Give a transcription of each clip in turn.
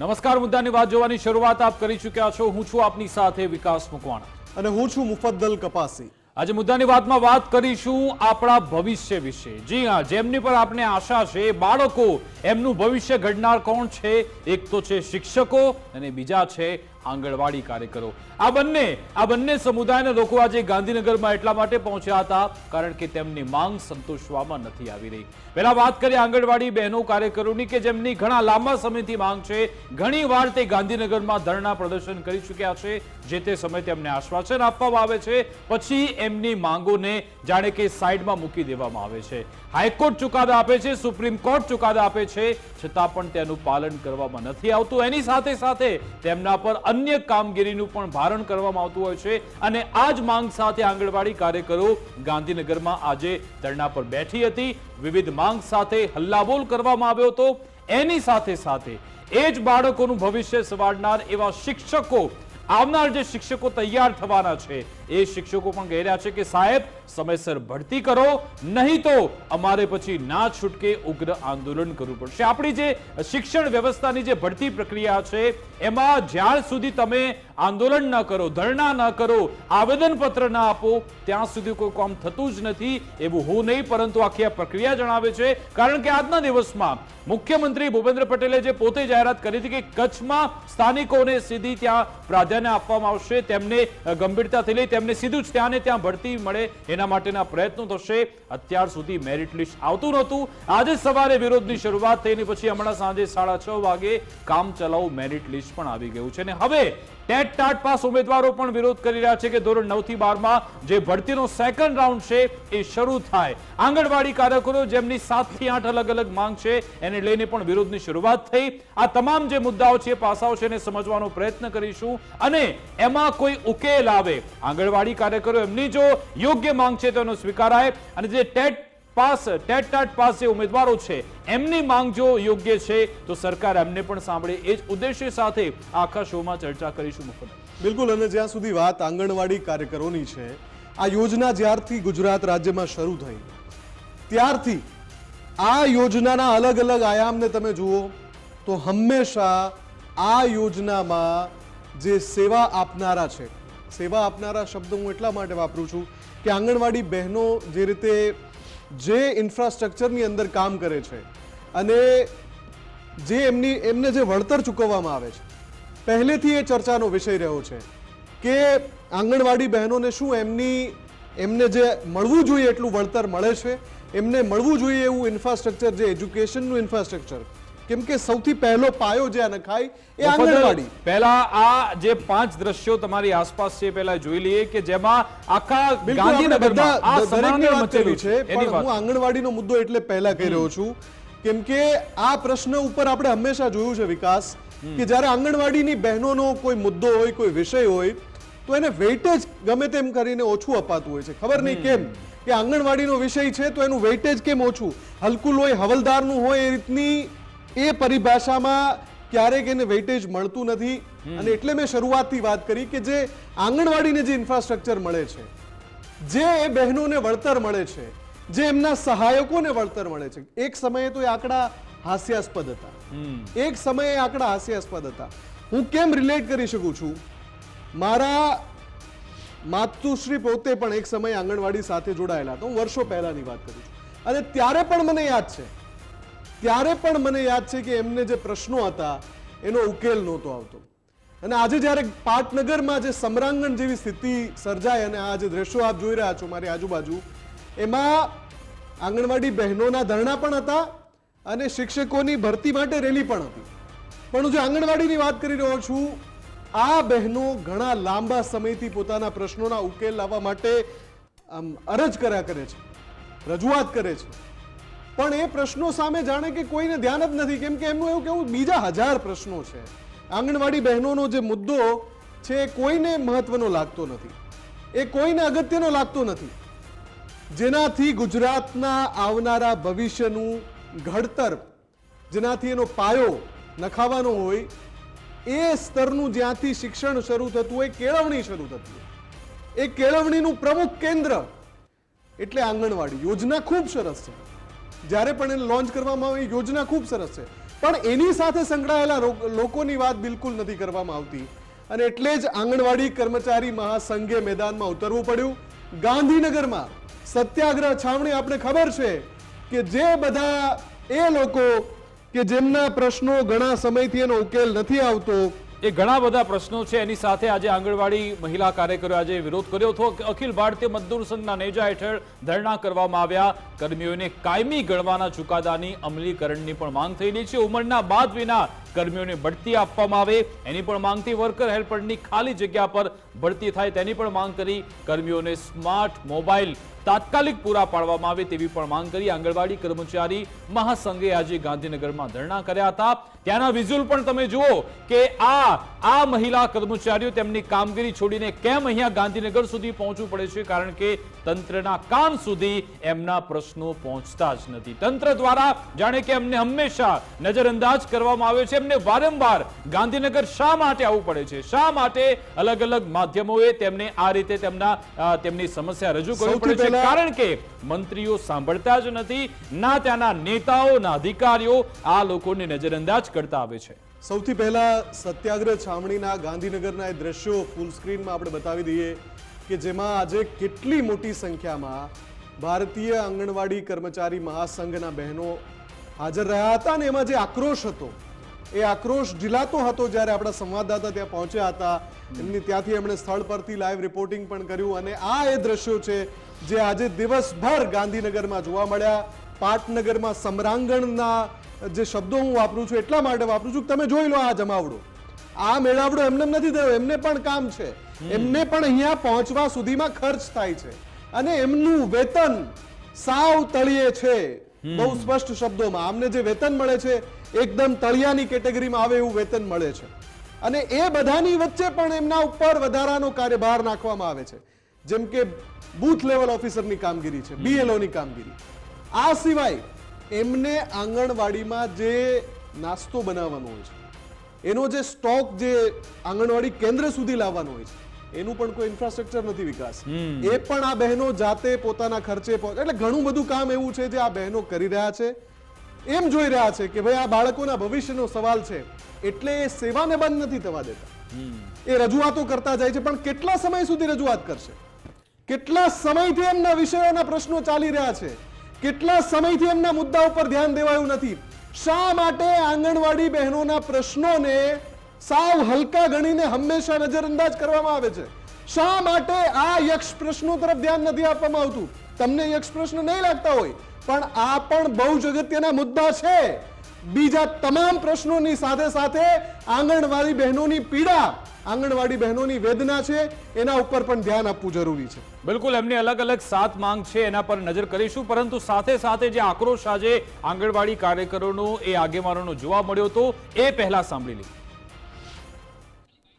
નમસ્કાર, મુદ્દાની વાત જોવાની શરૂઆત આપ કરી ચૂક્યા છો। હું છું આપની સાથે વિકાસ મકવાણા અને હું છું મુફદ્દલ કપાસી। આજે મુદ્દાની વાતમાં વાત કરીશું આપણા ભવિષ્ય વિશે। જી હા, જેમની પર આપણે આશા છે, બાળકો, એમનું ભવિષ્ય ઘડનાર કોણ છે? એક તો છે શિક્ષકો અને બીજા છે આંગણવાડી કાર્યકરો। આ બંને સમુદાયના લોકો આજે ગાંધીનગરમાં એટલા માટે પહોંચ્યા હતા કારણ કે તેમની માંગ સંતોષવામાં નથી આવી રહી। પહેલા વાત કરીએ આંગણવાડી બહેનો કાર્યકરોની કે જેમની ઘણા લાંબા સમયથી માંગ છે। ઘણીવાર તે ગાંધીનગરમાં ધરણા પ્રદર્શન કરી ચૂક્યા છે। જે તે સમયે તેમને આશ્વાસન આપવામાં આવે છે, પછી એમની માંગોને જાણે કે સાઈડમાં મૂકી દેવામાં આવે છે। હાઈકોર્ટ ચુકાદા આપે છે, સુપ્રીમ કોર્ટ ચુકાદા આપે છે, છતાં પણ તેનું પાલન કરવામાં નથી આવતું। એની સાથે સાથે તેમના પર અન્ય કામગીરીનું પણ ભારણ કરવામાં આવતું હોય છે અને આ જ માંગ સાથે આંગણવાડી કાર્યકરો ગાંધીનગરમાં આજે ધરણા પર બેઠી હતી। વિવિધ માંગ સાથે હલ્લાબોલ કરવામાં આવ્યો હતો। એની સાથે સાથે એ જ બાળકોનું ભવિષ્ય સવારનાર એવા શિક્ષકો, આવનાર જે શિક્ષકો તૈયાર થવાના છે, એ શિક્ષકો પણ કહી રહ્યા છે કે સાહેબ સમયસર ભરતી કરો, નહીં તો અમારે પછી ના છૂટકે ઉગ્ર આંદોલન કરવું પડશે। આપણી જે શિક્ષણ વ્યવસ્થાની જે ભરતી પ્રક્રિયા છે, એમાં જ્યાં સુધી તમે આંદોલન ન કરો, ધરણા ન કરો, આવેદનપત્ર ન આપો, ત્યાં સુધી કોઈ કામ થતું જ નથી। એવું હું નહીં, પરંતુ આખી આ પ્રક્રિયા જણાવે છે। કારણ કે આજના દિવસમાં મુખ્યમંત્રી ભૂપેન્દ્ર પટેલે જે પોતે જાહેરાત કરી હતી કે કચ્છમાં સ્થાનિકોને સીધી ત્યાં પ્રાધાન્ય આપવામાં આવશે, તેમને ગંભીરતાથી લઈ તેમને સીધું જ ત્યાં ને ત્યાં ભરતી મળે એના માટેના પ્રયત્નો થશે। અત્યાર સુધી મેરિટ લિસ્ટ આવતું નહોતું। આજે સવારે વિરોધની શરૂઆત થઈને પછી હમણાં સાંજે 6:30 વાગે કામ ચલાઉ મેરિટ લિસ્ટ પણ આવી ગયું છે અને હવે ટેટ ટાટ પાસ ઉમેદવારો પણ વિરોધ કરી રહ્યા છે કે ધોરણ 9 થી 12માં જે ભરતીનો સેકન્ડ રાઉન્ડ છે એ શરૂ થાય। આંગણવાડી કાર્યકરો જેમની 7 થી 8 અલગ અલગ માંગ છે એને લઈને પણ વિરોધની શરૂઆત થઈ। આ તમામ જે મુદ્દાઓ છે, પાસાઓ છે, એને સમજવાનો પ્રયત્ન કરીશું અને એમાં કોઈ ઉકેલ આવે। આંગણવાડી કાર્યકરો એમની જો યોગ્ય માંગ છે તેનો સ્વીકારાય અને જે ટેટ ટાટ પાસ જે ઉમેદવારો છે એમની માંગ જો યોગ્ય છે તો સરકાર એમને પણ સાંભળે, એ જ ઉદ્દેશ્ય સાથે આખા શોમાં ચર્ચા કરીશું। બિલકુલ, અને જ્યાં સુધી વાત આંગણવાડી કાર્યકરોની છે, આ યોજના જ્યારથી ગુજરાત રાજ્યમાં શરૂ થઈ ત્યારથી આ યોજનાના અલગ અલગ આયામને તમે જુઓ તો હંમેશા આ યોજનામાં જે સેવા આપનારા છે, સેવા આપનારા શબ્દ હું એટલા માટે વાપરું છું કે આંગણવાડી બહેનો જે રીતે જે ઇન્ફ્રાસ્ટ્રક્ચરની અંદર કામ કરે છે અને જે એમને જે વળતર ચૂકવવામાં આવે છે, પહેલેથી એ ચર્ચાનો વિષય રહ્યો છે કે આંગણવાડી બહેનોને શું એમને જે મળવું જોઈએ એટલું વળતર મળે છે, એમને મળવું જોઈએ એવું ઇન્ફ્રાસ્ટ્રક્ચર, જે એજ્યુકેશનનું ઇન્ફ્રાસ્ટ્રક્ચર, કેમ કે સૌથી પહેલો પાયો જે નખાય એ આંગણવાડી। પહેલા આ જે 5 દ્રશ્યો તમારી આસપાસ છે પહેલા જોઈ લઈએ કે જેમાં આખા ગાંધીનગરમાં આ દરેકની વાત કરવી છે, પણ હું આંગણવાડીનો મુદ્દો એટલે પહેલા કહી રહ્યો છું કેમ કે આ પ્રશ્ન ઉપર આપણે હંમેશા જોયું છે વિકાસ કે જ્યારે આંગણવાડીની બહેનોનો કોઈ મુદ્દો હોય, કોઈ વિષય હોય તો એને વેઇટેજ ગમે તેમ કરીને ઓછું અપાતું હોય છે। ખબર નહીં કેમ કે આંગણવાડીનો વિષય છે તો એનું વેઇટેજ કેમ ઓછું, હલકુલ હોય, હવલદારનું હોય, એ રીતની એ પરિભાષામાં ક્યારેક એને વેઇટેજ મળતું નથી। અને એટલે મેં શરૂઆતથી વાત કરી કે જે આંગણવાડીને જે ઇન્ફ્રાસ્ટ્રક્ચર મળે છે, જે એ બહેનોને વળતર મળે છે, જે એમના સહાયકોને વળતર મળે છે, એક સમયે તો એ આંકડા હાસ્યાસ્પદ હતા। એક સમયે આંકડા હાસ્યાસ્પદ હતા। હું કેમ રિલેટ કરી શકું છું, મારા માતુશ્રી પોતે પણ એક સમયે આંગણવાડી સાથે જોડાયેલા હતા। હું વર્ષો પહેલાની વાત કરું છું અને ત્યારે પણ મને યાદ છે કે એમને જે પ્રશ્નો હતા એનો ઉકેલ નહોતો આવતો। અને આજે જ્યારે પાટનગરમાં જે સમરાંગણ જેવી સ્થિતિ સર્જાય અને આ જે દ્રશ્યો આપ જોઈ રહ્યા છો મારી આજુબાજુ, એમાં આંગણવાડી બહેનોના ધરણા પણ હતા અને શિક્ષકોની ભરતી માટે રેલી પણ હતી। પણ હું જે આંગણવાડીની વાત કરી રહ્યો છું, આ બહેનો ઘણા લાંબા સમયથી પોતાના પ્રશ્નોના ઉકેલ લાવવા માટે અરજ કર્યા કરે છે, રજૂઆત કરે છે, પણ એ પ્રશ્નો સામે જાણે કે કોઈને ધ્યાન જ નથી, કેમ કે એમનું એવું કેવું બીજા 1000 પ્રશ્નો છે। આંગણવાડી બહેનોનો જે મુદ્દો છે એ કોઈને મહત્વનો લાગતો નથી, એ કોઈને અગત્યનો લાગતો નથી, જેનાથી ગુજરાતના આવનારા ભવિષ્યનું ઘડતર, જેનાથી એનો પાયો નખાવાનો હોય, એ સ્તરનું જ્યાંથી શિક્ષણ શરૂ થતું હોય, કેળવણી શરૂ થતી હોય, એ કેળવણીનું પ્રમુખ કેન્દ્ર એટલે આંગણવાડી। યોજના ખૂબ સરસ છે, જ્યારે પણ એને લોન્ચ કરવામાં આવી યોજના ખૂબ સરસ છે, પણ એની સાથે સંકળાયેલા લોકોની વાત બિલકુલ નથી કરવામાં આવતી અને એટલે જ આંગણવાડી કર્મચારી મહાસંઘે મેદાનમાં ઉતરવું પડ્યું. ગાંધીનગરમાં સત્યાગ્રહ છાવણી, આપણે ખબર છે કે જે બધા એ લોકો કે જેમના પ્રશ્નો ઘણા સમયથી એનો ઉકેલ નથી આવતો, એ ઘણા બધા પ્રશ્નો છે. એની સાથે આજે આંગણવાડી મહિલા કાર્યકરો આજે વિરોધ કર્યો હતો. અખિલ ભારતીય મજદૂર સંઘના નેજા હેઠળ ધરણા કરવામાં આવ્યા. કર્મીઓને કાયમી ગણવાના ચુકાદાની અમલીકરણની પણ માંગ થયેલી છે. ઉંમરના બાદ વિના કર્મીઓને બઢતી આપવામાં આવે એની પણ માંગથી. વર્કર હેલ્પરની ખાલી જગ્યા પર ભરતી થાય તેની પણ માંગ કરી. કર્મીઓને સ્માર્ટ મોબાઈલ તાત્કાલિક પૂરા પાડવામાં આવે તેવી પણ માંગ કરી. આંગણવાડી કર્મચારી મહાસંઘે આજે ગાંધીનગરમાં ધરણા કર્યા હતા. ત્યાંના વિઝ્યુઅલ પણ તમે જુઓ કે આ મહિલા કર્મચારીઓ તેમની કામગીરી છોડીને કેમ અહીંયા ગાંધીનગર સુધી પહોંચવું પડે છે, કારણ કે તંત્રના કાન સુધી એમના પ્રશ્નો પહોંચતા જ નથી. તંત્ર દ્વારા જાણે કે એમને હંમેશા નજરઅંદાજ કરવામાં આવે છે. એમને વારંવાર ગાંધીનગર શા માટે આવવું પડે છે, શા માટે અલગ અલગ માધ્યમોએ તેમને આ રીતે તેમની સમસ્યા રજૂ કરવી પડે છે, કારણ કે મંત્રીઓ સાંભળતા જ નથી, ના ત્યાંના નેતાઓ ના અધિકારીઓ આ લોકોને નજરઅંદાજ કરતા આવે છે. સૌથી પહેલા સત્યાગ્રહ છાવણીના ગાંધીનગરના એ દ્રશ્યો ફૂલ સ્ક્રીનમાં આપણે બતાવી દઈએ કે જેમાં આજે કેટલી મોટી સંખ્યામાં ભારતીય આંગણવાડી કર્મચારી મહાસંઘના બહેનો હાજર રહ્યા હતા અને એમાં જે આક્રોશ હતો એ આક્રોશ ઝીલાતો હતો જ્યારે આપણા સંવાદદાતા ત્યાં પહોંચ્યા હતા. ત્યાંથી એમણે સ્થળ પરથી લાઈવ રિપોર્ટિંગ પણ કર્યું અને આ એ દ્રશ્યો છે જે આજે દિવસભર ગાંધીનગરમાં જોવા મળ્યા. પાટનગરમાં સમરાંગણના જે શબ્દો હું વાપરું છું એટલા માટે વાપરું છું કે તમે જોઈ લો આ જમાવડો, આ મેળાવડો એમને નથી થયો, એમને પણ કામ છે, એમને પણ અહીંયા પહોંચવા સુધીમાં ખર્ચ થાય છે અને એમનું વેતન સાવ તળિયે છે. બહુ સ્પષ્ટ શબ્દોમાં આમને જે વેતન મળે છે એકદમ તળિયાની કેટેગરીમાં આવે એવું વેતન મળે છે અને એ બધાની વચ્ચે પણ એમના ઉપર વધારાનો કાર્યભાર નાખવામાં આવે છે, જેમ કે બૂથ લેવલ ઓફિસરની કામગીરી છે, બીએલઓની કામગીરી. આ સિવાય એમને આંગણવાડીમાં જે નાસ્તો બનાવવાનો હોય છે, એનો જે સ્ટોક જે આંગણવાડી કેન્દ્ર સુધી લાવવાનો હોય છે, એનું પણ કોઈ ઇન્ફ્રાસ્ટ્રક્ચર નથી વિકાસ. એ પણ આ બહેનો જાતે પોતાના ખર્ચે એટલે ઘણું બધું કામ એવું છે જે આ બહેનો કરી રહ્યા છે. એમ જોઈ રહ્યા છે કે ભાઈ આ બાળકોના ભવિષ્યનો સવાલ છે એટલે એ સેવાને બંધ નથી થવા દેતા. એ રજૂઆતો કરતા જાય છે, પણ કેટલા સમય સુધી રજૂઆત કરશે? કેટલા સમયથી એમના વિષયોના પ્રશ્નો ચાલી રહ્યા છે, કેટલા સમયથી એમના મુદ્દા ઉપર ધ્યાન દેવાયું નથી? શા માટે આંગણવાડી બહેનોના પ્રશ્નોને સાવ હલકા ગણીને હંમેશા નજરઅંદાજ કરવામાં આવે છે? શા માટે આ યક્ષ પ્રશ્નો તરફ ધ્યાન નથી આપવામાં આવતું? તમને યક્ષ પ્રશ્ન નહીં લાગતા હોય, પણ આ પણ બહુ જ અગત્યના મુદ્દા છે. બીજા તમામ પ્રશ્નોની સાથે સાથે આંગણવાડી બહેનોની પીડા, આંગણવાડી બહેનોની વેદના છે, એના ઉપર પણ ધ્યાન આપવું જરૂરી છે. બિલકુલ, એમની અલગ અલગ 7 માંગ છે, એના પર નજર કરીશું, પરંતુ સાથે સાથે જે આક્રોશ આજે આંગણવાડી કાર્યકરોનો એ આગેવાનોનો જોવા મળ્યો હતો એ પહેલા સાંભળી લઈએ.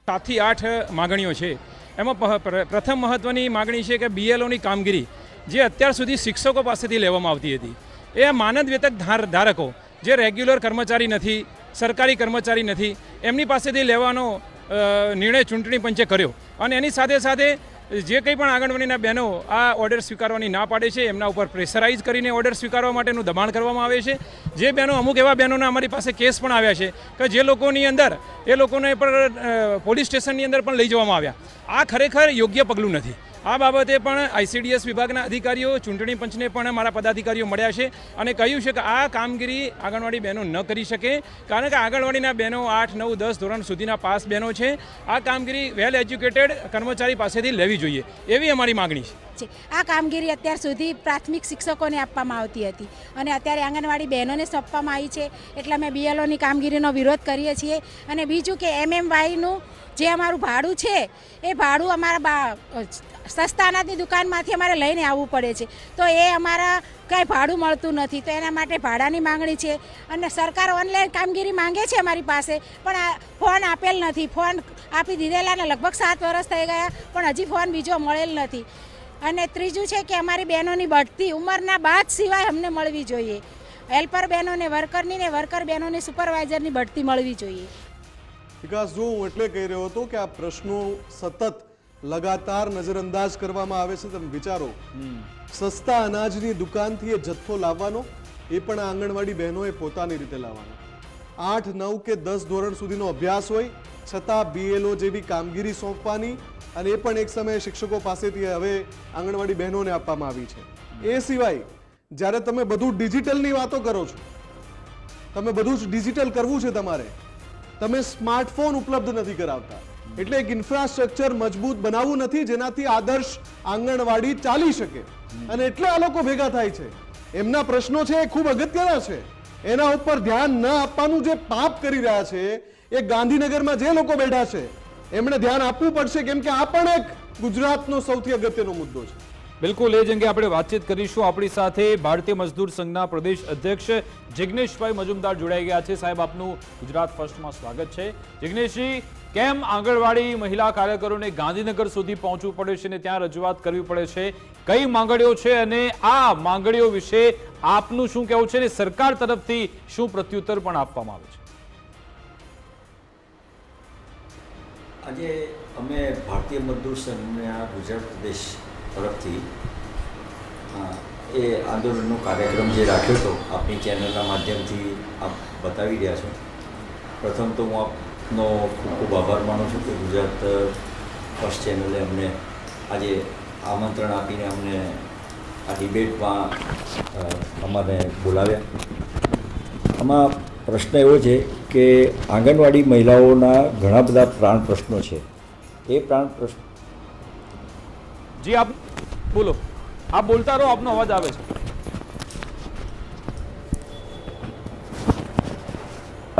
7 થી 8 માગણીઓ છે. એમાં પ્રથમ મહત્વની માગણી છે કે બીએલઓની કામગીરી જે અત્યાર સુધી શિક્ષકો પાસેથી લેવામાં આવતી હતી, એ માનદ વેતન ધારકો જે રેગ્યુલર કર્મચારી નથી, સરકારી કર્મચારી નથી, એમની પાસેથી લેવાનો નિર્ણય ચૂંટણી પંચે કર્યો અને એની સાથે સાથે જે કંઈ પણ આંગણવાડીના બહેનો આ ઓર્ડર સ્વીકારવાની ના પાડે છે એમના ઉપર પ્રેશરાઇઝ કરીને ઓર્ડર સ્વીકારવા માટેનું દબાણ કરવામાં આવે છે. જે બહેનો અમુક એવા બહેનોના અમારી પાસે કેસ પણ આવ્યા છે કે જે લોકોની અંદર એ લોકોને પણ પોલીસ સ્ટેશનની અંદર પણ લઈ જવામાં આવ્યા. આ ખરેખર યોગ્ય પગલું નથી. આ બાબતે પણ આઈસીડીએસ વિભાગના અધિકારીઓ, ચૂંટણી પંચને પણ મારા પદાધિકારીઓ મળ્યા છે અને કહ્યું છે કે આ કામગીરી આંગણવાડી બહેનો ન કરી શકે, કારણ કે આંગણવાડીના બહેનો 8, 9, 10 ધોરણ સુધીના પાસ બહેનો છે. આ કામગીરી વેલ એજ્યુકેટેડ કર્મચારી પાસેથી લેવી જોઈએ એવી અમારી માગણી છે. આ કામગીરી અત્યાર સુધી પ્રાથમિક શિક્ષકોને આપવામાં આવતી હતી અને અત્યારે આંગણવાડી બહેનોને સોંપવામાં આવી છે, એટલે અમે બીએલઓની કામગીરીનો વિરોધ કરીએ છીએ. અને બીજું કે એમએમવાયનું જે અમારું ભાડું છે એ ભાડું અમારા સસ્તા અનાજની દુકાનમાંથી અમારે લઈને આવવું પડે છે, તો એ અમારા કાંઈ ભાડું મળતું નથી, તો એના માટે ભાડાની માંગણી છે. અને સરકાર ઓનલાઈન કામગીરી માંગે છે અમારી પાસે, પણ આ ફોન આપેલ નથી. ફોન આપી દીધેલાને લગભગ 7 વર્ષ થઈ ગયા, પણ હજી ફોન બીજો મળેલ નથી. અને ત્રીજું છે કે અમારી બહેનોની બઢતી ઉંમરના બાદ સિવાય અમને મળવી જોઈએ. હેલ્પર બહેનોને વર્કરની ને વર્કર બહેનોને સુપરવાઇઝરની બઢતી મળવી જોઈએ. વિકાસ, જો હું એટલે કહી રહ્યો હતો કે આ પ્રશ્નો સતત લગાતાર નજરઅંદાજ કરવામાં આવે છે. તમે વિચારો, સસ્તા અનાજની દુકાનથી એ જથ્થો લાવવાનો, એ પણ આંગણવાડી બહેનોએ પોતાની રીતે લાવવાનો. 8, 9 કે 10 ધોરણ સુધીનો અભ્યાસ હોય છતાં BLO જેવી કામગીરી સોંપવાની, અને એ પણ એક સમયે શિક્ષકો પાસેથી હવે આંગણવાડી બહેનોને આપવામાં આવી છે. એ સિવાય જ્યારે તમે બધું ડિજિટલની વાતો કરો છો, તમે બધું જ ડિજિટલ કરવું છે, તમે સ્માર્ટફોન ઉપલબ્ધ નથી કરાવતા. એટલે એક ઇન્ફ્રાસ્ટ્રક્ચર મજબૂત બનાવવું નથી જેનાથી આદર્શ આંગણવાડી ચાલી શકે. અને એટલે આ લોકો ભેગા થાય છે. એમના પ્રશ્નો છે એ ખૂબ અગત્યના છે. એના ઉપર ધ્યાન ન આપવાનું જે પાપ કરી રહ્યા છે એ ગાંધીનગરમાં જે લોકો બેઠા છે એમણે ધ્યાન આપવું પડશે, કેમ કે આ પણ એક ગુજરાતનો સૌથી અગત્યનો મુદ્દો છે. બિલકુલ, એ જ અંગે આપણે વાતચીત કરીશું. આપણી સાથે ભારતીય મજદૂર સંઘના પ્રદેશ અધ્યક્ષ જિગ્નેશભાઈ મજુમદાર જોડાઈ ગયા છે. સાહેબ, આપનું ગુજરાત ફર્સ્ટમાં સ્વાગત છે. જિગ્નેશજી, કેમ આંગણવાડી મહિલા કાર્યકરોને ગાંધીનગર સુધી પહોંચવું પડે છે અને ત્યાં રજૂઆત કરવી પડે છે? કઈ માંગણીઓ છે અને આ માંગણીઓ વિશે આપનું શું કહેવું છે અને સરકાર તરફથી શું પ્રત્યુત્તર પણ આપવામાં આવે છે? આજે અમે ભારતીય મજદૂર સંઘના ગુજરાત પ્રદેશ તરફથી એ આંદોલનનો કાર્યક્રમ જે રાખ્યો હતો આપની ચેનલના માધ્યમથી આપ બતાવી રહ્યા છો. પ્રથમ તો હું આપનો ખૂબ ખૂબ આભાર માનું છું કે ગુજરાત ફર્સ્ટ ચેનલે અમને આજે આમંત્રણ આપીને અમને આ ડિબેટમાં અમારે બોલાવ્યા. આમાં પ્રશ્ન એવો છે કે આંગણવાડી મહિલાઓના ઘણા બધા પ્રાણ પ્રશ્નો છે. એ પ્રાણ પ્રશ્ન જી આપ બોલો, આપ બોલતા રહો, આપનો અવાજ આવે છે.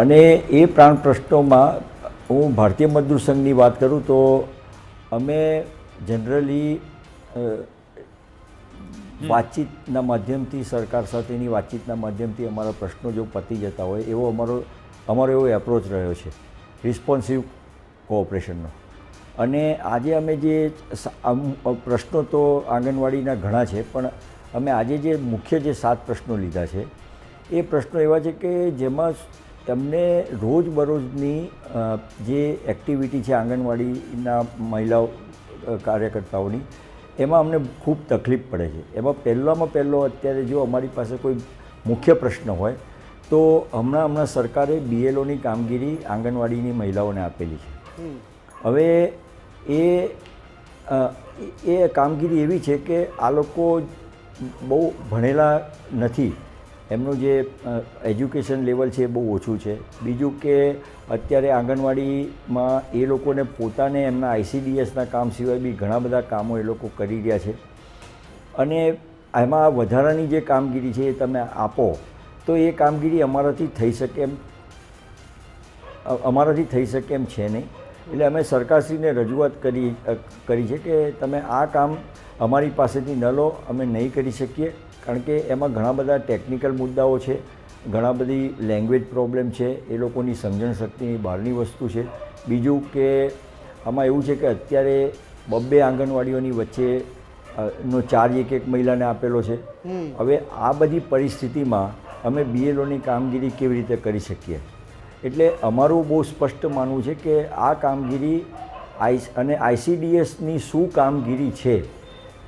અને એ પ્રાણ પ્રશ્નોમાં હું ભારતીય મજદૂર સંઘની વાત કરું તો અમે જનરલી વાતચીતના માધ્યમથી, સરકાર સાથેની વાતચીતના માધ્યમથી અમારા પ્રશ્નો જો પતી જતા હોય એવો અમારો એવો એપ્રોચ રહ્યો છે, રિસ્પોન્સિવ કોઓપરેશનનો. અને આજે અમે જે પ્રશ્નો તો આંગણવાડીના ઘણા છે, પણ અમે આજે જે મુખ્ય જે 7 પ્રશ્નો લીધા છે એ પ્રશ્નો એવા છે કે જેમાં તમને રોજબરોજની જે એક્ટિવિટી છે આંગણવાડીના મહિલાઓ કાર્યકર્તાઓની, એમાં અમને ખૂબ તકલીફ પડે છે. એમાં પહેલો અત્યારે જો અમારી પાસે કોઈ મુખ્ય પ્રશ્ન હોય તો હમણાં સરકારે BLOની કામગીરી આંગણવાડીની મહિલાઓને આપેલી છે. હવે એ કામગીરી એવી છે કે આ લોકો બહુ ભણેલા નથી, એમનું જે એજ્યુકેશન લેવલ છે એ બહુ ઓછું છે. બીજું કે અત્યારે આંગણવાડીમાં એ લોકોને પોતાને એમના ICDSના કામ સિવાય બી ઘણા બધા કામો એ લોકો કરી રહ્યા છે. અને એમાં વધારાની જે કામગીરી છે એ તમે આપો તો એ કામગીરી અમારાથી થઈ શકે એમ છે નહીં. એટલે અમે સરકારશ્રીને રજૂઆત કરી છે કે તમે આ કામ અમારી પાસેથી ન લો, અમે નહીં કરી શકીએ. કારણ કે એમાં ઘણા બધા ટેકનિકલ મુદ્દાઓ છે, ઘણા બધી લેંગ્વેજ પ્રોબ્લેમ છે, એ લોકોની સમજણ શક્તિની બહારની વસ્તુ છે. બીજું કે આમાં એવું છે કે અત્યારે 2 આંગણવાડીઓની વચ્ચે નો ચાર્જ એક મહિલાને આપેલો છે. હવે આ બધી પરિસ્થિતિમાં અમે BLOની કામગીરી કેવી રીતે કરી શકીએ? એટલે અમારું બહુ સ્પષ્ટ માનવું છે કે આ કામગીરી અને ICDSની શું કામગીરી છે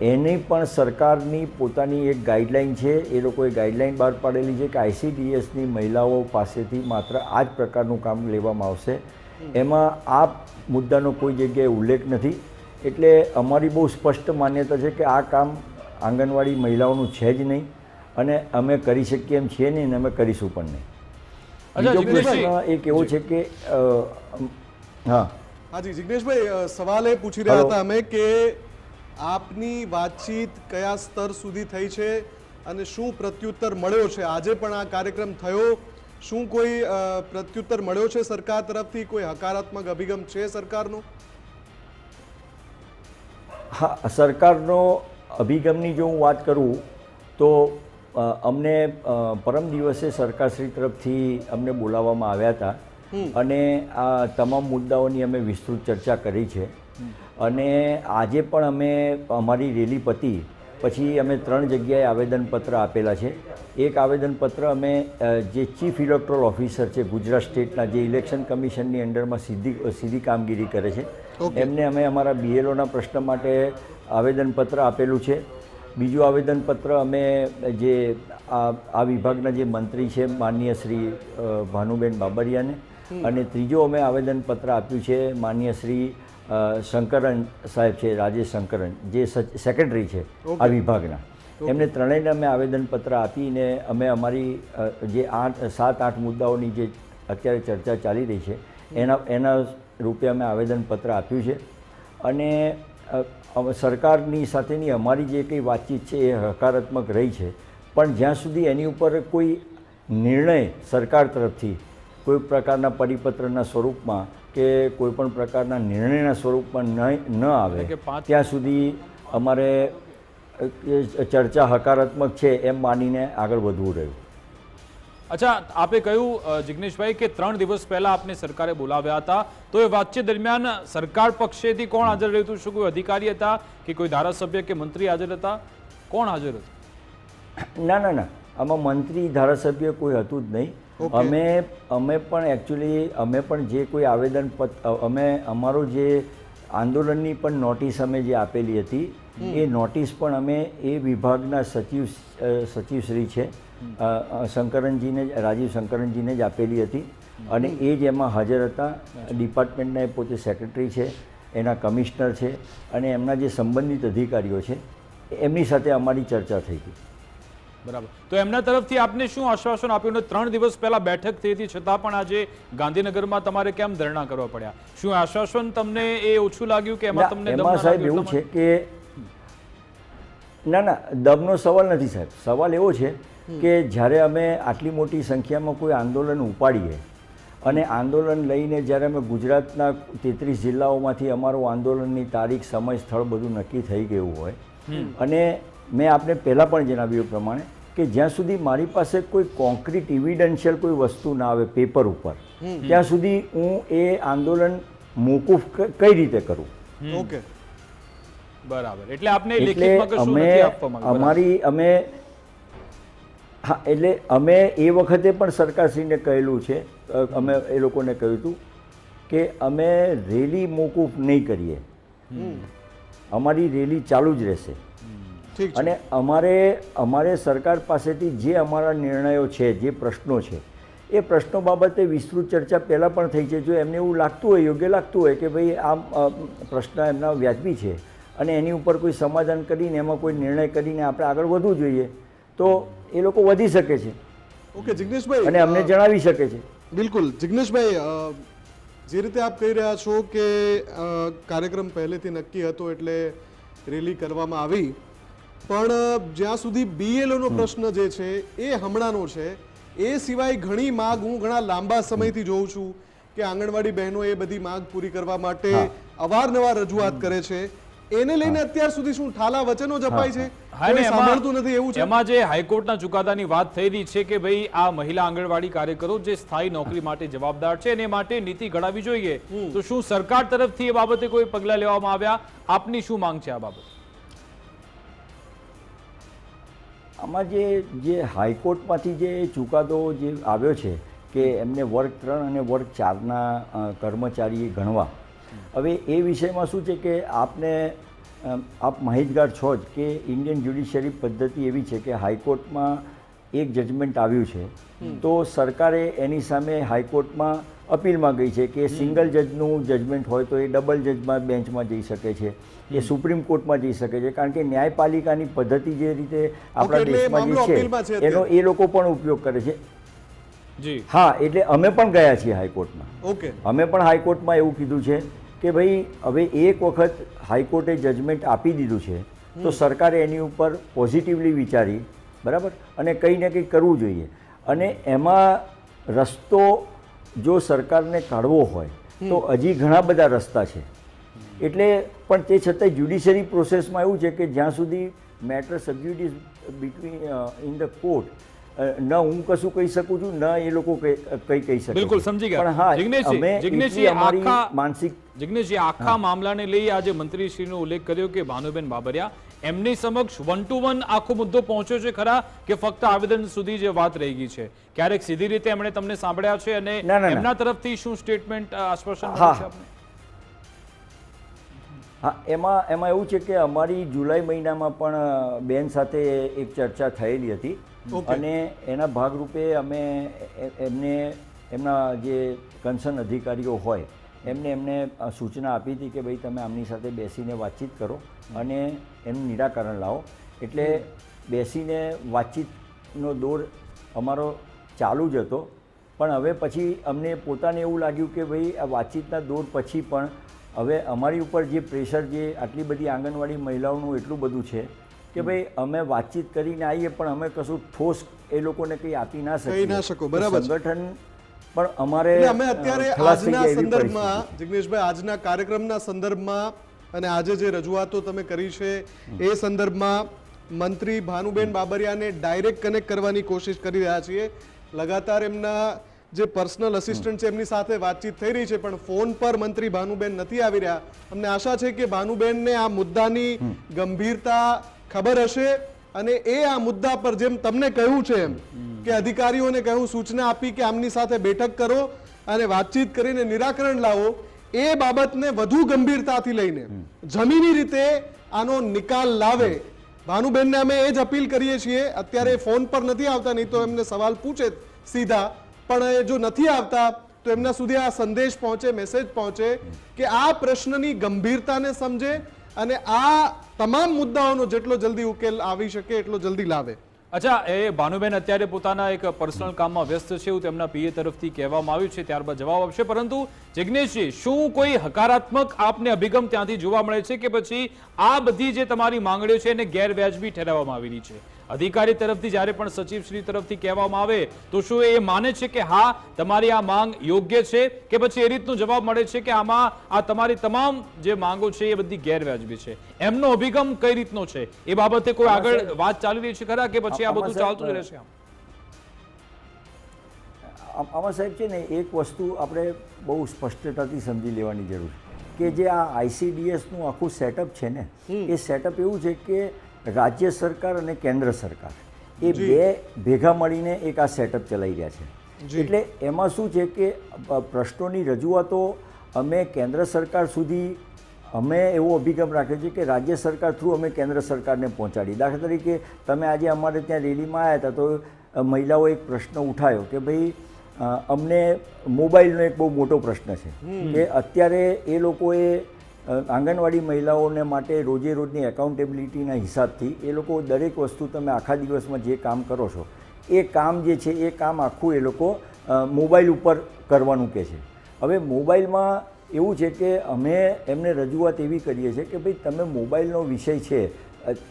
એની પણ સરકારની પોતાની એક ગાઈડલાઈન છે. એ લોકોએ ગાઈડલાઈન બહાર પાડેલી છે કે ICDSની મહિલાઓ પાસેથી માત્ર આ જ પ્રકારનું કામ લેવામાં આવશે. એમાં આ મુદ્દાનો કોઈ જગ્યાએ ઉલ્લેખ નથી. એટલે અમારી બહુ સ્પષ્ટ માન્યતા છે કે આ કામ આંગણવાડી મહિલાઓનું છે જ નહીં અને અમે કરી શકીએ એમ છીએ નહીં અને અમે કરીશું પણ નહીં. બીજો પ્રશ્ન એક એવો છે કે હાજી જિગ્નેશભાઈ, સવાલ એ પૂછી રહ્યા હતા અમે કે આપની વાતચીત કયા સ્તર સુધી થઈ છે અને શું પ્રત્યુત્તર મળ્યો છે? આજે પણ આ કાર્યક્રમ થયો, શું કોઈ પ્રત્યુત્તર મળ્યો છે સરકાર તરફથી? કોઈ હકારાત્મક અભિગમ છે સરકારનો? હા, સરકારનો અભિગમની જો હું વાત કરું તો અમને પરમ દિવસે સરકારશ્રી તરફથી અમને બોલાવવામાં આવ્યા હતા અને આ તમામ મુદ્દાઓની અમે વિસ્તૃત ચર્ચા કરી છે. અને આજે પણ અમે અમારી રેલી પતી પછી અમે 3 જગ્યાએ આવેદનપત્ર આપેલા છે. એક આવેદનપત્ર અમે જે ચીફ ઇલેક્ટોરલ ઓફિસર છે ગુજરાત સ્ટેટના, જે ઇલેક્શન કમિશનની અંડરમાં સીધી કામગીરી કરે છે, એમને અમે અમારા BLOના પ્રશ્ન માટે આવેદનપત્ર આપેલું છે. બીજું આવેદનપત્ર અમે જે આ વિભાગના જે મંત્રી છે માનનીય શ્રી ભાનુબેન બાબરિયાને, અને ત્રીજો અમે આવેદનપત્ર આપ્યું છે માનનીય શ્રી શંકરન સાહેબ છે, રાજેશ શંકરન, જે સેક્રેટરી છે આ વિભાગના. એમને ત્રણેયને અમે આવેદનપત્ર આપીને અમે અમારી જે 7-8 મુદ્દાઓની જે અત્યારે ચર્ચા ચાલી રહી છે એના રૂપે અમે આવેદનપત્ર આપ્યું છે. અને સરકારની સાથેની અમારી જે કંઈ વાતચીત છે એ હકારાત્મક રહી છે, પણ જ્યાં સુધી એની ઉપર કોઈ નિર્ણય સરકાર તરફથી કોઈ પ્રકારના પરિપત્રના સ્વરૂપમાં કે કોઈ પણ પ્રકારના નિર્ણયના સ્વરૂપમાં ન આવે ત્યાં સુધી અમારે ચર્ચા હકારાત્મક છે એમ માનીને આગળ વધવું રહ્યું. અચ્છા, આપે કહ્યું જિગ્નેશભાઈ કે 3 દિવસ પહેલા આપને સરકારે બોલાવ્યા હતા, તો એ વાતચીત દરમિયાન સરકાર પક્ષેથી કોણ હાજર રહ્યું હતું? શું કોઈ અધિકારી હતા કે કોઈ ધારાસભ્ય કે મંત્રી હાજર હતા? કોણ હાજર હતું? ના, આમાં મંત્રી ધારાસભ્ય કોઈ હતું જ નહીં. અમે પણ એકચ્યુઅલી અમે પણ જે કોઈ આવેદનપત્ર અમારો જે આંદોલનની પણ નોટિસ અમે જે આપેલી હતી એ નોટિસ પણ અમે એ વિભાગના સચિવશ્રી છે શંકરનજીને, રાજીવ શંકરનજીને જ આપેલી હતી, અને એ જ એમાં હાજર હતા. ડિપાર્ટમેન્ટના એ પોતે સેક્રેટરી છે, એના કમિશનર છે, અને એમના જે સંબંધિત અધિકારીઓ છે એમની સાથે અમારી ચર્ચા થઈ હતી. બરાબર. તો એમના તરફથી આપને શું આશ્વાસન આપ્યું? 3 દિવસ પહેલા બેઠક થઈ હતી છતાં પણ આજે ગાંધીનગરમાં તમારે કેમ ધરણા કરવા પડ્યા? શું આશ્વાસન તમને એ ઓછું લાગ્યું કે એમાં તમને દમ ના લાગ્યો? સાહેબ એવું છે કે ના, દમનો સવાલ નથી સાહેબ. સવાલ એવો છે કે જ્યારે અમે આટલી મોટી સંખ્યામાં કોઈ આંદોલન ઉપાડીએ અને આંદોલન લઈને જ્યારે અમે ગુજરાતના 33 જિલ્લાઓમાંથી અમારું આંદોલનની તારીખ, સમય, સ્થળ બધું નક્કી થઈ ગયું હોય, અને મેં આપને પહેલાં પણ જણાવ્યું પ્રમાણે કે જ્યાં સુધી મારી પાસે કોઈ કોન્ક્રીટ ઇવિડન્શિયલ કોઈ વસ્તુ ના આવે પેપર ઉપર, ત્યાં સુધી હું એ આંદોલન મોકૂફ કઈ રીતે કરું? ઓકે, બરાબર. એટલે આપને લેખિતમાં કશું નથી આપવામાં આવ્યું? એટલે અમે એ વખતે પણ સરકારશ્રીને કહેલું છે, અમે એ લોકોને કહ્યું હતું કે અમે રેલી મોકૂફ નહીં કરીએ, અમારી રેલી ચાલુ જ રહેશે. અને અમારે સરકાર પાસેથી જે અમારા નિર્ણયો છે, જે પ્રશ્નો છે, એ પ્રશ્નો બાબતે વિસ્તૃત ચર્ચા પહેલાં પણ થઈ છે. જો એમને એવું લાગતું હોય, યોગ્ય લાગતું હોય કે ભાઈ આ પ્રશ્ન એમના વ્યાજબી છે અને એની ઉપર કોઈ સમાધાન કરીને એમાં કોઈ નિર્ણય કરીને આપણે આગળ વધવું જોઈએ, તો એ લોકો વધી શકે છે. ઓકે જિગ્નેશભાઈ, અને અમને જણાવી શકે છે. બિલકુલ જિગ્નેશભાઈ, જે રીતે આપ કહી રહ્યા છો કે કાર્યક્રમ પહેલેથી નક્કી હતો એટલે રેલી કરવામાં આવી, પણ જ્યાં સુધી BLOનો પ્રશ્ન જે છે એ હમણાંનો છે, એ સિવાય ઘણી માગ હું ઘણા લાંબા સમયથી જોઉં છું કે આંગણવાડી બહેનો એ બધી માગ પૂરી કરવા માટે અવારનવાર રજૂઆત કરે છે. એને લઈને અત્યાર સુધી શું ઠાલા વચનો જ અપાય છે, કોઈ સાંભળતું નથી એવું છે? એમાં જે હાઈકોર્ટના ચુકાદાની વાત થઈ રહી છે કે ભાઈ આ મહિલા આંગણવાડી કાર્યકરો જે સ્થાયી નોકરી માટે જવાબદાર છે એને માટે નીતિ ઘડાવી જોઈએ, તો શું સરકાર તરફથી એ બાબતે કોઈ પગલાં લેવામાં આવ્યા? આપની શું માંગ છે આ બાબતે? આમાં જે હાઈકોર્ટમાંથી જે ચુકાદો જે આવ્યો છે કે એમને વર્ગ 3 અને વર્ગ 4ના કર્મચારી ગણવા, હવે એ વિષયમાં શું છે કે આપ માહિતગાર છો જ કે ઇન્ડિયન જ્યુડિશિયરી પદ્ધતિ એવી છે કે હાઈકોર્ટમાં એક જજમેન્ટ આવ્યું છે તો સરકારે એની સામે હાઈકોર્ટમાં અપીલમાં ગઈ છે કે સિંગલ જજનું જજમેન્ટ હોય તો એ ડબલ જજમાં બેન્ચમાં જઈ શકે છે, એ સુપ્રીમ કોર્ટમાં જઈ શકે છે, કારણ કે ન્યાયપાલિકાની પદ્ધતિ જે રીતે આપણા દેશમાં જે છે એનો એ લોકો પણ ઉપયોગ કરે છે. હા, એટલે અમે પણ ગયા છીએ હાઈકોર્ટમાં. ઓકે, અમે પણ હાઈકોર્ટમાં એવું કીધું છે કે ભાઈ હવે એક વખત હાઈકોર્ટે જજમેન્ટ આપી દીધું છે તો સરકારે એની ઉપર પોઝિટિવલી વિચારી, બરાબર, અને કંઈ ને કંઈ કરવું જોઈએ. અને એમાં રસ્તો જો સરકારને કાઢવો હોય તો હજી ઘણા બધા રસ્તા છે. એટલે પણ તે છતાંય જ્યુડિશિયરી પ્રોસેસમાં એવું છે કે જ્યાં સુધી matter sub judice between in the court, ન હું કશું કહી શકું છું, ન એ લોકો કંઈ કહી શકે. બિલકુલ સમજી ગયા. પણ હા, જિગ્નેશજી અમારી માનસિક જિગ્નેશજી આખા મામલાને લઈ આજે મંત્રીશ્રીનો ઉલ્લેખ કર્યો કે ભાનુબેન બાબરિયા એમની સમક્ષ 1 to 1 આખો મુદ્દો પહોંચ્યો છે ખરા, કે ફક્ત આવેદન સુધી જે વાત રહી ગઈ છે? ક્યારેક સીધી રીતે એમણે તમને સાંભળ્યા છે અને એમના તરફથી શું સ્ટેટમેન્ટ, આશ્વાસન મળ્યું છે આપને? હા, એમાં એવું છે કે અમારી જુલાઈ મહિનામાં પણ બેન સાથે એક ચર્ચા થયેલી હતી અને એના ભાગરૂપે અમે એમના જે કન્સર્ન અધિકારીઓ હોય એમને સૂચના આપી હતી કે ભાઈ તમે આમની સાથે બેસીને વાતચીત કરો અને એનું નિરાકરણ લાવો. એટલે બેસીને વાતચીતનો દોર અમારો ચાલુ જ હતો, પણ હવે પછી અમને પોતાને એવું લાગ્યું કે ભાઈ આ વાતચીતના દોર પછી પણ હવે અમારી ઉપર જે પ્રેશર, જે આટલી બધી આંગણવાડી મહિલાઓનું એટલું બધું છે કે ભાઈ અમે વાતચીત કરીને આવીએ પણ અમે કશું ઠોસ એ લોકોને કંઈ આપી ના શકીએ. બરાબર. સંગઠન પણ અમારે અમે અત્યારે આજના સંદર્ભમાં જિગ્નેશભાઈ, આજના કાર્યક્રમના સંદર્ભમાં અને આજે જે રજૂઆતો તમે કરી છે એ સંદર્ભમાં મંત્રી ભાનુબેન બાબરિયાને ડાયરેક્ટ કનેક્ટ કરવાની કોશિશ કરી રહ્યા છીએ. લગાતાર એમના જે પર્સનલ અસિસ્ટન્ટ છે એમની સાથે વાતચીત થઈ રહી છે, પણ ફોન પર મંત્રી ભાનુબેન નથી આવી રહ્યા. અમને આશા છે કે ભાનુબેનને આ મુદ્દાની ગંભીરતા ખબર હશે અને એ આ મુદ્દા પર જેમ તમને કહ્યું છે એમ કે અધિકારીઓને કહ્યું, સૂચના આપી કે આમની સાથે બેઠક કરો અને વાતચીત કરીને નિરાકરણ લાવો, એ બાબતને વધુ ગંભીરતાથી લઈને જમીની રીતે આનો નિકાલ લાવે. ભાનુબેનને અમે એ જ અપીલ કરીએ છીએ. અત્યારે ફોન પર નથી આવતા, નહીં તો એમને સવાલ પૂછે સીધા, પણ જો નથી આવતા તો એમના સુધી આ સંદેશ પહોંચે, મેસેજ પહોંચે કે આ પ્રશ્નની ગંભીરતાને સમજે અને આ તમામ મુદ્દાઓનો જેટલો જલ્દી ઉકેલ આવી શકે એટલો જલ્દી લાવે. અચ્છા, એ ભાનુબેન અત્યારે પોતાના એક પર્સનલ કામમાં વ્યસ્ત છે એવું તેમના પીએ તરફથી કહેવામાં આવ્યું છે, ત્યારબાદ જવાબ આપશે. પરંતુ જિગ્નેશજી, શું કોઈ હકારાત્મક આપને અભિગમ ત્યાંથી જોવા મળે છે કે પછી આ બધી જે તમારી માંગણીઓ છે એને ગેરવ્યાજબી ઠેરવવામાં આવેલી છે? અધિકારી તરફથી જ્યારે પણ સચિવશ્રી તરફથી કહેવામાં આવે તો શું એ માને છે કે હા તમારી આ માંગ યોગ્ય છે, કે પછી એ રીતનો જવાબ મળે છે કે આમાં આ તમારી તમામ જે માંગો છે એ બધી ગેરવ્યાજબી છે? એમનો અભિગમ કઈ રીતનો છે એ બાબતે કોઈ આગળ વાત ચાલી રહી છે ખરા, કે પછી આ બધું ચાલતું રહેશે? આમાં સાહેબ છે ને, એક વસ્તુ આપણે બહુ સ્પષ્ટતાથી સમજી લેવાની જરૂર છે કે જે આ ICDS નું આખું સેટઅપ છે ને, એ સેટઅપ એવું છે કે રાજ્ય સરકાર અને કેન્દ્ર સરકાર એ બે ભેગા મળીને એક આ સેટઅપ ચલાવી રહ્યા છે. એટલે એમાં શું છે કે પ્રશ્નોની રજૂઆતો અમે કેન્દ્ર સરકાર સુધી અમે એવો અભિગમ રાખ્યો છે કે રાજ્ય સરકાર થ્રુ અમે કેન્દ્ર સરકારને પહોંચાડી. દાખલા તરીકે તમે આજે અમારે ત્યાં રેલીમાં આવ્યા હતા તો મહિલાઓ એક પ્રશ્ન ઉઠાયો કે ભાઈ અમને મોબાઈલનો એક બહુ મોટો પ્રશ્ન છે કે અત્યારે એ લોકોએ આંગણવાડી મહિલાઓને માટે રોજે રોજની એકાઉન્ટેબિલિટીના હિસાબથી એ લોકો દરેક વસ્તુ તમે આખા દિવસમાં જે કામ કરો છો એ કામ જે છે એ કામ આખું એ લોકો મોબાઈલ ઉપર કરવાનું કહે છે. હવે મોબાઈલમાં એવું છે કે અમે એમને રજૂઆત એવી કરીએ છીએ કે ભાઈ તમે મોબાઈલનો વિષય છે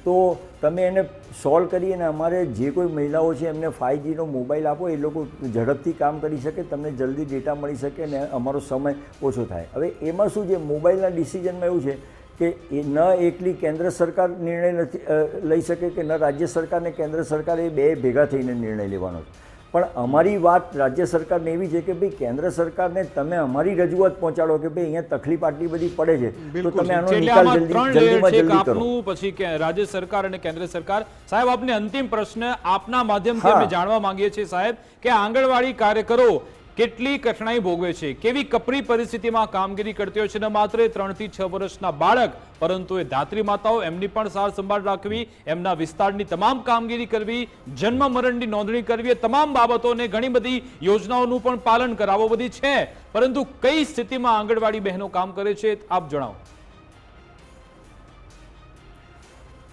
તો તમે એને સોલ્વ કરી અને અમારે જે કોઈ મહિલાઓ છે એમને 5Gનો મોબાઈલ આપો, એ લોકો ઝડપથી કામ કરી શકે, તમને જલ્દી ડેટા મળી શકે અને અમારો સમય ઓછો થાય. હવે એમાં શું છે, મોબાઈલના ડિસિઝનમાં એવું છે કે એ ન એકલી કેન્દ્ર સરકાર નિર્ણય નથી લઈ શકે કે ન રાજ્ય સરકાર ને કેન્દ્ર સરકાર એ બે ભેગા થઈને નિર્ણય લેવાનો છે. પણ અમારી વાત રાજ્ય સરકારને એવી છે કે ભાઈ કેન્દ્ર સરકારને તમે અમારી રજૂઆત પહોંચાડો કે ભાઈ અહીંયા તકલીફ આટલી બધી પડે છે તો તમે આનો નિકાલ જલ્દી કરો. પછી કે રાજ્ય સરકાર અને કેન્દ્ર સરકાર. સાહેબ, આપને અંતિમ પ્રશ્ન આપના માધ્યમથી અમે જાણવા માંગીએ છીએ સાહેબ કે આંગણવાડી કાર્યકરો કેટલી કઠણાઈ ભોગવે છે, કેવી કપરી પરિસ્થિતિમાં કામગીરી કરતી હોય છે. ન માત્ર 3 થી 6 વર્ષના બાળક, પરંતુ એ ધાત્રી માતાઓ, એમની પણ સાર સંભાળ રાખવી, એમના વિસ્તારની તમામ કામગીરી કરવી, જન્મ મરણની નોંધણી કરવી, એ તમામ બાબતોને ઘણી બધી યોજનાઓનું પણ પાલન કરાવવું બધી છે. પરંતુ કઈ સ્થિતિમાં આંગણવાડી બહેનો કામ કરે છે આપ જણાવો.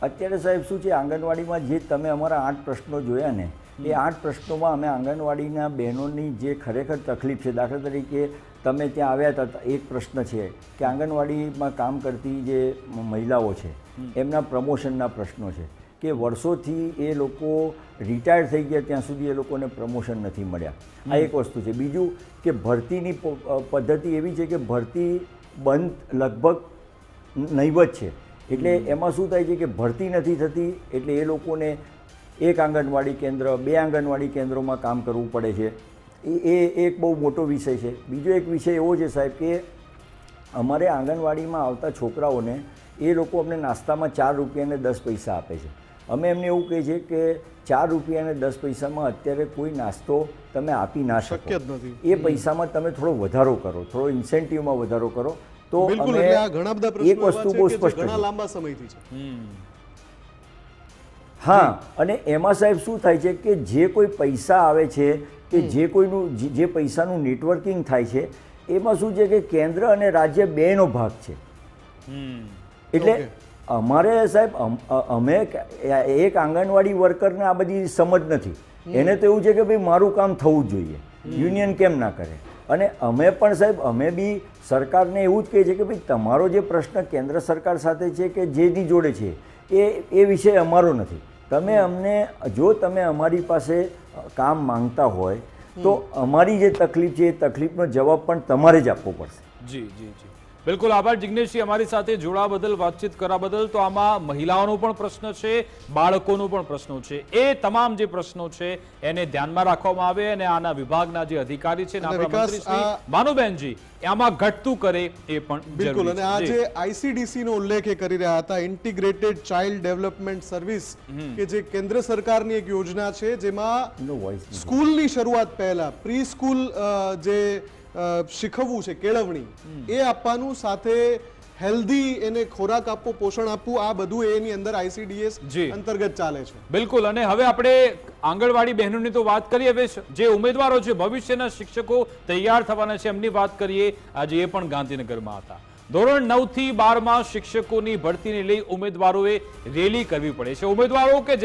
અત્યારે સાહેબ શું છે, આંગણવાડીમાં જે તમે અમારા 8 પ્રશ્નો જોયા ને, એ 8 પ્રશ્નોમાં અમે આંગણવાડીના બહેનોની જે ખરેખર તકલીફ છે, દાખલા તરીકે તમે ત્યાં આવ્યા હતા, એક પ્રશ્ન છે કે આંગણવાડીમાં કામ કરતી જે મહિલાઓ છે એમના પ્રમોશનના પ્રશ્નો છે કે વર્ષોથી એ લોકો રિટાયર થઈ ગયા ત્યાં સુધી એ લોકોને પ્રમોશન નથી મળ્યા. આ એક વસ્તુ છે. બીજું કે ભરતીની પદ્ધતિ એવી છે કે ભરતી બંધ લગભગ નહીવત છે. એટલે એમાં શું થાય છે કે ભરતી નથી થતી, એટલે એ લોકોને એક આંગણવાડી કેન્દ્ર, 2 આંગણવાડી કેન્દ્રોમાં કામ કરવું પડે છે. એ એક બહુ મોટો વિષય છે. બીજો એક વિષય એવો છે સાહેબ કે અમારે આંગણવાડીમાં આવતા છોકરાઓને એ લોકો અમને નાસ્તામાં 4 રૂપિયા અને 10 પૈસા આપે છે. અમે એમને એવું કહીએ છીએ કે 4 રૂપિયા અને 10 પૈસામાં અત્યારે કોઈ નાસ્તો તમે આપી ના શકો. એ પૈસામાં તમે થોડો વધારો કરો, થોડો ઇન્સેન્ટિવમાં વધારો કરો, તો તો બિલકુલ, અમે એટલે આ ઘણા બધા પ્રશ્નો એક એવા વસ્તુ છે બહુ કે જે સ્પષ્ટ ઘણા છે. લાંબા સમયથી છે. હા, અને એમાં સાહેબ શું થાય છે કે જે કોઈ પૈસા આવે છે કે જે કોઈનું જે પૈસાનું નેટવર્કિંગ થાય છે એમાં શું છે કે કેન્દ્ર અને રાજ્ય બેનો ભાગ છે. એટલે Okay. અમારે સાહેબ અમે એક આંગણવાડી વર્કરને આ બધી સમજ નથી. એને તો એવું છે કે ભાઈ મારું કામ થવું જ જોઈએ, યુનિયન કેમ ના કરે. અને અમે પણ સાહેબ અમે બી સરકારને એવું જ કહીએ છીએ કે ભાઈ તમારો જે પ્રશ્ન કેન્દ્ર સરકાર સાથે છે કે જેની જોડે છે એ વિષય અમારો નથી. તમે અમને જો તમે અમારી પાસે કામ માંગતા હોય તો અમારી જે તકલીફ છે એ તકલીફનો જવાબ પણ તમારે જ આપવો પડશે. જી જી જી, બિલકુલ આભાર જિગ્નેશજી અમારી સાથે જોડાવા બદલ, વાતચીત કરવા બદલ. તો આમાં મહિલાઓનો પણ પ્રશ્ન છે, બાળકોનો પણ પ્રશ્નો છે. એ તમામ જે પ્રશ્નો છે એને ધ્યાનમાં રાખવામાં આવે અને આના વિભાગના જે અધિકારી છે અને વિકાસ, મંત્રી ભાનુબેનજી આમાં ઘટતું કરે એ પણ બિલકુલ. જરૂરી અને આ છે. જે આઈસીડીસી નો ઉલ્લેખ એ કરી રહ્યા હતા, ઇન્ટિગ્રેટેડ ચાઇલ્ડ ડેવલપમેન્ટ સર્વિસ, કે જે કેન્દ્ર સરકારની એક યોજના છે જેમાં No voice નથી. સ્કૂલની શરૂઆત પહેલા પ્રી સ્કૂલ જે શીખવવું છે, કેળવણી એ આપવાનું, સાથે હેલ્ધી એને ખોરાક આપવો, પોષણ આપવું, આ બધું એની અંદર આઈસીડીએસ જી. અંતર્ગત ચાલે છે. બિલકુલ. અને હવે આપણે આંગણવાડી બહેનોની તો વાત કરીએ, હવે જે ઉમેદવારો છે, ભવિષ્યના શિક્ષકો તૈયાર થવાના છે એમની વાત કરીએ. આજે એ પણ ગાંધીનગરમાં હતા. ધોરણ 9 થી 12માં શિક્ષકોની ભરતીને લઈ ઉમેદવારોએ રેલી કરવી પડે છે. ઉમેદવારો કે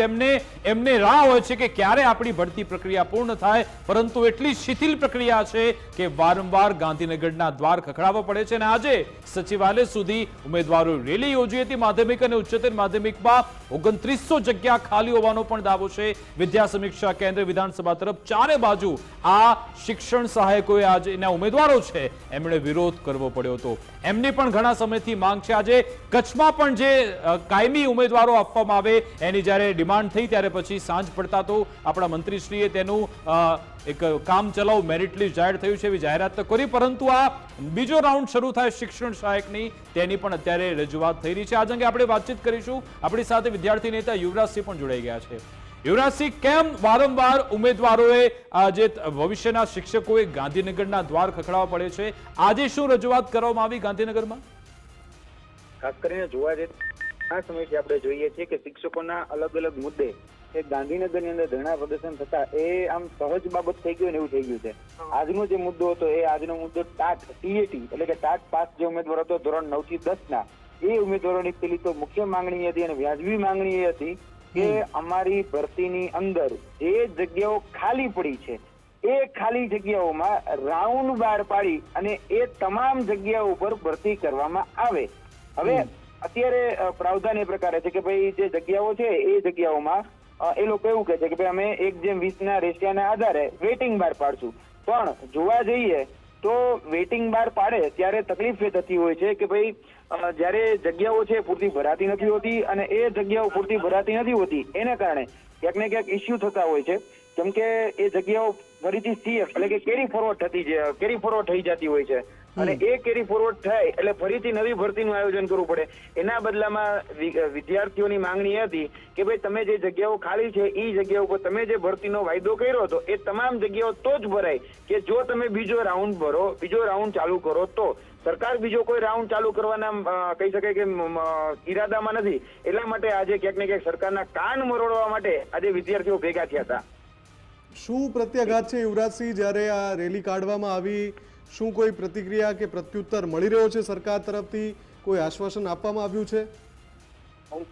એમને રાહ હોય છે કે ક્યારે આપણી ભરતી પ્રક્રિયા પૂર્ણ થાય, પરંતુ એટલી શિથિલ પ્રક્રિયા છે કે વારંવાર ગાંધીનગરના દ્વાર ખખડાવવા પડે છે. અને આજે સચિવાલય સુધી ઉમેદવારો રેલી યોજી હતી. માધ્યમિક અને ઉચ્ચતર માધ્યમિકમાં 2900 જગ્યા ખાલી હોવાનો પણ દાવો છે. વિદ્યા સમીક્ષા કેન્દ્ર વિધાનસભા તરફ ચારે બાજુ આ શિક્ષણ સહાયકોએ આજે એના ઉમેદવારો છે એમણે વિરોધ કરવો પડ્યો હતો. એમની પણ ઘણા સમયથી માંગ છે. આજે કચ્છમાં પણ જે કાયમી ઉમેદવારો આપવામાં આવે એની જ્યારે ડિમાન્ડ થઈ ત્યારે પછી સાંજ પડતા તો આપણા મંત્રીશ્રીએ તેનું એક કામ ચલાવ મેરિટ લિસ્ટ જાહેર થયું છે એવી જાહેરાત તો કરી, પરંતુ આ બીજો રાઉન્ડ શરૂ થાય શિક્ષણ સહાયકની તેની પણ અત્યારે રજૂઆત થઈ રહી છે. આ અંગે આપણે વાતચીત કરીશું. આપણી સાથે વિદ્યાર્થી નેતા યુવરાજસિંહ પણ જોડાઈ ગયા છે. યુવરાજસિંહ, કેમ વારંવાર ઉમેદવારોએ જે ભવિષ્યના શિક્ષકોએ ગાંધીનગરના દ્વાર ખખડાવવા પડે છે? આજે શું રજૂઆત કરવામાં આવી ગાંધીનગરમાં? ખાસ કરીને જોવા જઈએ આ સમયથી આપણે જોઈએ છીએ કે શિક્ષકોના અલગ અલગ મુદ્દે એ ગાંધીનગરની અંદર ધરણા પ્રદર્શન થતા એ આમ સહજ બાબત થઈ ગયું ને એવું થઈ ગયું છે. આજનો જે મુદ્દો હતો એ આજનો મુદ્દો ટાટ ટીએટી એટલે કે ટાટ પાસ જે ઉમેદવાર હતો ધોરણ 9 થી 10ના, એ ઉમેદવારોની પેલી તો મુખ્ય માંગણી હતી અને વ્યાજબી માંગણી એ હતી કે અમારી ભરતીની અંદર જે જગ્યાઓ ખાલી પડી છે એ ખાલી જગ્યાઓમાં રાઉન્ડ બહાર પાડી અને એ તમામ જગ્યાઓ ઉપર ભરતી કરવામાં આવે. હવે અત્યારે પ્રાવધાન એ પ્રકારે છે કે ભાઈ જે જગ્યાઓ છે એ જગ્યાઓમાં એ લોકો એવું કહે છે કે ભાઈ અમે 1:20ના રેશિયાના આધારે વેઇટિંગ બહાર પાડશું. પણ જોવા જઈએ તો વેઇટિંગ બહાર પાડે ત્યારે તકલીફ એ થતી હોય છે કે ભાઈ જ્યારે જગ્યાઓ છે પૂરતી ભરાતી નથી હોતી અને એ જગ્યાઓ પૂરતી ભરાતી નથી હોતી એને કારણે ક્યાંક ને ક્યાંક ઇસ્યુ થતા હોય છે. કેમ કે એ જગ્યાઓ ફરીથી સીએફ એટલે કે કેરી ફોરવર્ડ થઈ જતી હોય છે અને એ કેરી ફોરવર્ડ થાય એટલે ફરીથી નવી ભરતીનું આયોજન કરવું પડે. એના બદલામાં વિદ્યાર્થીઓની માંગણી હતી કે ભાઈ તમે જે જગ્યાઓ ખાલી છે એ જગ્યા ઉપર તમે જે ભરતીનો વાયદો કર્યો હતો એ તમામ જગ્યાઓ તો જ ભરાય કે જો તમે બીજો રાઉન્ડ ચાલુ કરો તો. સરકાર બીજો કોઈ રાઉન્ડ ચાલુ કરવાના કહી શકાય કે ઈરાદામાં નથી. એટલા માટે આજે ક્યાંક ને ક્યાંક સરકારના કાન મરોડવા માટે આજે વિદ્યાર્થીઓ ભેગા થયા હતા. શું પ્રત્યાઘાત છે યુવરાજસિંહ જ્યારે આ રેલી કાઢવામાં આવી? શું કોઈ પ્રતિક્રિયા કે પ્રત્યુત્તર મળી રહ્યો છે સરકાર તરફથી? કોઈ આશ્વાસન આપવામાં આવ્યું છે?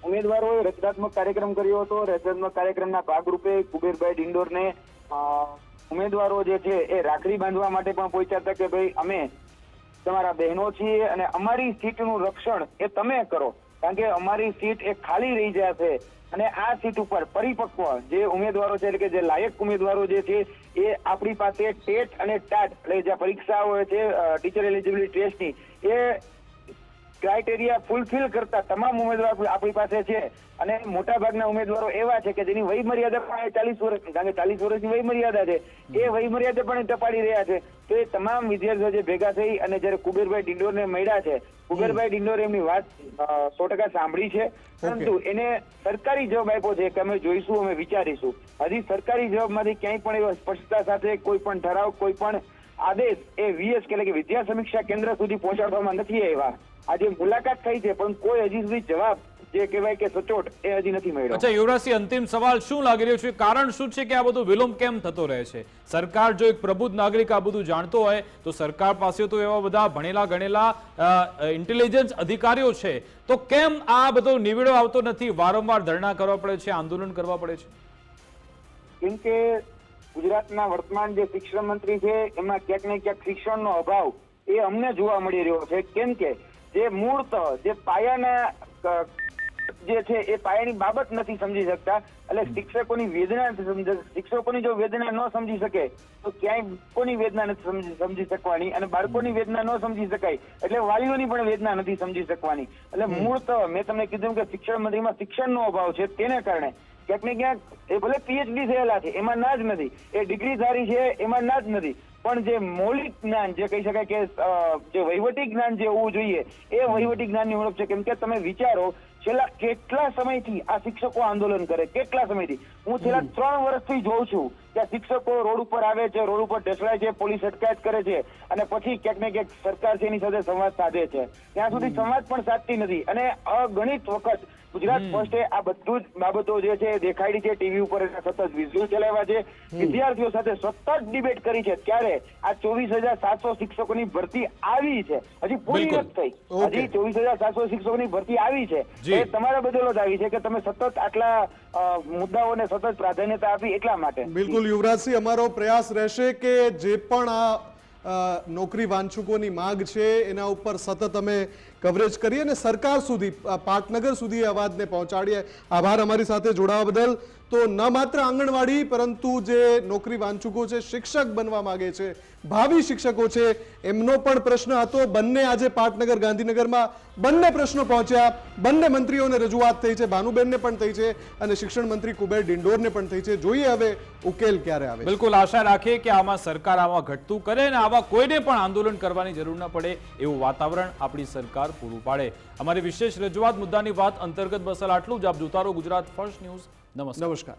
ઉમેદવારોએ રચનાત્મક કાર્યક્રમ કર્યો હતો. રચનાત્મક કાર્યક્રમના ભાગરૂપે કુબેરભાઈ ડિંડોરને ઉમેદવારો જે છે એ રાખડી બાંધવા માટે પણ પહોંચ્યા હતા કે ભાઈ અમે તમારા બહેનો છીએ અને અમારી સીટનું રક્ષણ એ તમે કરો, કારણ કે અમારી સીટ એ ખાલી રહી જશે અને આ સીટ ઉપર પરિપક્વ જે ઉમેદવારો છે એટલે કે જે લાયક ઉમેદવારો જે છે એ આપણી પાસે ટેટ અને ટાટ એટલે જે પરીક્ષાઓ છે ટીચર એલિજિબિલિટી ટેસ્ટની એ ક્રાઇટેરિયા ફૂલફિલ કરતા તમામ ઉમેદવાર આપણી પાસે છે. અને મોટા ભાગના ઉમેદવારો એવા છે કે જેની વય મર્યાદા પણ 40 વર્ષ, કારણ કે 40 વર્ષની વય મર્યાદા છે એ વય મર્યાદા પણ ટપાડી રહ્યા છે. તો એ તમામ વિદ્યાર્થીઓ જે ભેગા થઈ અને જયારે કુબેરભાઈ ડિંડોરને મળ્યા છે, કુબેરભાઈ ડિંડોરે એમની વાત 100% સાંભળી છે, પરંતુ એને સરકારી જવાબ આપ્યો છે કે અમે જોઈશું, અમે વિચારીશું. હજી સરકારી જવાબમાંથી ક્યાંય પણ એવા સ્પષ્ટતા સાથે કોઈ પણ ઠરાવ, કોઈ પણ આદેશ એ VS એટલે કે વિદ્યા સમીક્ષા કેન્દ્ર સુધી પહોંચાડવામાં નથી આવ્યા. આજે મુલાકાત થઈ છે પણ કોઈ હજી સુધી જવાબ જે કહેવાય કે સચોટ એ હજી નથી મળ્યો. અચ્છા યુવરાજસિંહ, અંતિમ સવાલ શું લાગી રહ્યો છે, કારણ શું છે કે આ બધું વિલંબ કેમ થતો રહે છે? સરકાર જો એક પ્રબુદ્ધ નાગરિક આ બધું જાણતો હોય તો સરકાર પાસે તો એવા બધા ભણેલા ગણેલા ઇન્ટેલિજન્સ અધિકારીઓ છે, તો કેમ આ બધો નિવેડો આવતો નથી? વારંવાર ધરણા કરવા પડે છે, આંદોલન કરવા પડે છે. કેમ કે ગુજરાતના વર્તમાન જે શિક્ષણ મંત્રી છે એમાં ક્યાંક ને ક્યાંક શિક્ષણનો અભાવ એ અમને જોવા મળી રહ્યો છે. કેમ કે જે મૂળતઃ જે પાયાના જે છે એ પાયાની બાબત નથી સમજી શકતા. એટલે શિક્ષકોની વેદના નથી સમજી, શિક્ષકોની જો વેદના ન સમજી શકે તો ક્યાંય કોની વેદના નથી સમજી શકવાની, અને બાળકોની વેદના ન સમજી શકાય એટલે વાલીઓની પણ વેદના નથી સમજી શકવાની. એટલે મૂળતઃ મેં તમને કીધું કે શિક્ષણ મંત્રીમાં શિક્ષણનો અભાવ છે, તેને કારણે ક્યાંક ને ક્યાંક એ ભલે PhD થયેલા છે એમાં ના જ નથી, એ ડિગ્રીધારી છે એમાં ના જ નથી, પણ જે મૌલિક જ્ઞાન જે કહી શકાય કે જે વહીવટી જ્ઞાન જે હોવું જોઈએ એ વહીવટી જ્ઞાનની ઉણપ છે. કેમ કે તમે વિચારો છેલ્લા કેટલા સમયથી આ શિક્ષકો આંદોલન કરે, કેટલા સમયથી હું છેલ્લા 3 વર્ષથી જોઉં છું કે શિક્ષકો રોડ ઉપર આવે છે, રોડ ઉપર ઢસડાય છે, પોલીસ અટકાયત કરે છે, અને પછી ક્યાંક ને ક્યાંક સરકાર છે એની સાથે સંવાદ સાધે છે. ત્યાં સુધી સંવાદ પણ સાધતી નથી, અને અગણિત વખત ગુજરાત ફર્સ્ટે આ બધું જ બાબતો જે છે દેખાડી છે, ટીવી ઉપર સતત વિઝ્યુઅલ ચલાવ્યા છે, વિદ્યાર્થીઓ સાથે સતત ડિબેટ કરી છે. ત્યારે આ 24,700 શિક્ષકોની ભરતી આવી છે, હજી પૂરી નથી થઈ, હજી 24,700 શિક્ષકોની ભરતી આવી છે. એ તમારા બદલો જ આવી છે કે તમે સતત આટલા મુદ્દાઓને સતત પ્રાધાન્યતા આપી એટલા માટે. બિલકુલ યુવરાજસિંહ, અમારો પ્રયાસ રહેશે કે જે પણ આ નોકરી વાંચુકોની માંગ છે એના ઉપર સતત અમે કવરેજ કરીએ અને સરકાર સુધી, પાટનગર સુધી અવાજને પહોંચાડીએ. આભાર અમારી સાથે જોડાવા બદલ. તો ન માત્ર આંગણવાડી પરંતુ જે નોકરી વાંચુકો છે, શિક્ષક બનવા માંગે છે, ભાવિ શિક્ષકો છે, એમનો પણ પ્રશ્ન હતો. બંને આજે પાટનગર ગાંધીનગરમાં બંને પ્રશ્નો પહોંચ્યા, બંને મંત્રીઓને રજૂઆત થઈ છે, ભાનુબેનને પણ થઈ છે અને શિક્ષણ મંત્રી કુબેર ડિંડોરને પણ થઈ છે. જોઈએ હવે ઉકેલ ક્યારે આવે. બિલકુલ આશા રાખીએ કે આમાં સરકાર આમાં ઘટતું કરે અને આવા કોઈને પણ આંદોલન કરવાની જરૂર ન પડે એવું વાતાવરણ આપણી સરકાર પૂરું પાડે. અમારી વિશેષ રજૂઆત મુદ્દાની વાત અંતર્ગત બસ આટલું જ. આપ જોતા રહો ગુજરાત ફર્સ્ટ ન્યૂઝ. નમસ્કાર.